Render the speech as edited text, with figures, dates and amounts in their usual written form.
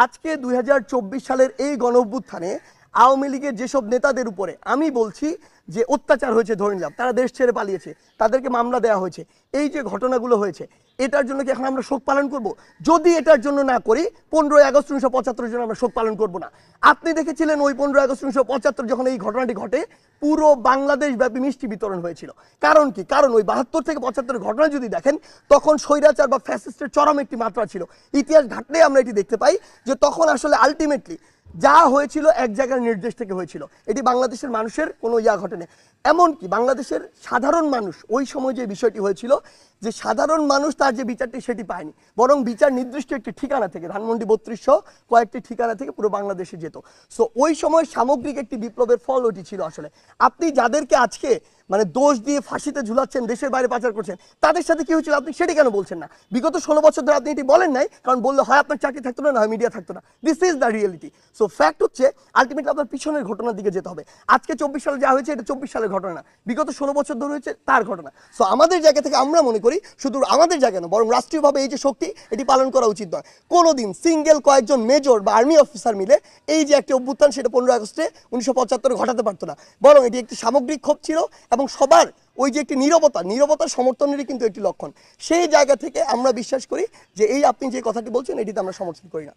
আজকে ২০২৪ সালের এই গণঅভ্যুত্থানে আওয়ামী লীগের যেসব নেতাদের উপরে আমি বলছি যে অত্যাচার হয়েছে, ধরে নিলাম তারা দেশ ছেড়ে পালিয়েছে, তাদেরকে মামলা দেওয়া হয়েছে, এই যে ঘটনাগুলো হয়েছে, এটার জন্য কি এখন আমরা শোক পালন করব? যদি এটার জন্য না করি, 15ই আগস্ট 1975 জন্য আমরা শোক পালন করব না। আপনি দেখেছিলেন ওই 15ই আগস্ট 1975 যখন এই ঘটনাটি ঘটে, পুরো বাংলাদেশ ব্যাপী মিষ্টি বিতরণ হয়েছিল। কারণ কি? কারণ ওই 72 থেকে 75 ঘটনা যদি দেখেন, তখন স্বৈরাচার বা ফ্যাসিস্টের চরম একটি মাত্রা ছিল। ইতিহাস ঘাটলে আমরা এটি দেখতে পাই যে তখন আসলে আলটিমেটলি যা হয়েছিল এক জায়গার নির্দেশ থেকে হয়েছিল। এটি বাংলাদেশের মানুষের কোনো ঘটেনি। এমনকি বাংলাদেশের সাধারণ মানুষ ওই সময় যে বিষয়টি হয়েছিল, যে সাধারণ মানুষ তার যে বিচারটি সেটি পায়নি, বরং বিচার নির্দিষ্ট একটি ঠিকানা থেকে, ধানমন্ডি 3200 কয়েকটি ঠিকানা থেকে পুরো বাংলাদেশে যেত। সো ওই সময় সামগ্রিক একটি বিপ্লবের ফল ওটি ছিল। আসলে আপনি যাদেরকে আজকে মানে দোষ দিয়ে ফাঁসিতে ঝুলাচ্ছেন, দেশের বাইরে পাচার করছেন, তাদের সাথে কি হয়েছিল আপনি সেটি কেন বলছেন না? বিগত 16 বছর ধরে আপনি এটি বলেন নাই, কারণ বললে হয় আপনার চাকরি থাকতো না, হয় মিডিয়া থাকতো না। This is the reality. So fact হচ্ছে আলটিমেটলি আপনার পিছনের ঘটনার দিকে যেতে হবে। আজকে 24 সালে যা হয়েছে এটা 24 সালের ঘটনা না, বিগত 16 বছর ধরে হয়েছে তার ঘটনা। সো আমাদের জায়গা থেকে আমরা মনে করি শুধু আমাদের জায়গা না, বরং রাষ্ট্রীয়ভাবে এই যে শক্তি, এটি পালন করা উচিত নয়। কোনোদিন সিঙ্গেল কয়েকজন মেজর বা আর্মি অফিসার মিলে এই যে একটি অভ্যুত্থান, সেটা 15 আগস্টে 1975 ঘটাতে পারতো না, বরং এটি একটি সামগ্রিক ক্ষোভ ছিল এবং সবার ওই যে একটি নীরবতার সমর্থনেরই কিন্তু একটি লক্ষণ। সেই জায়গা থেকে আমরা বিশ্বাস করি যে এই আপনি যে কথাটি বলছেন এটিতে আমরা সমর্থন করি না।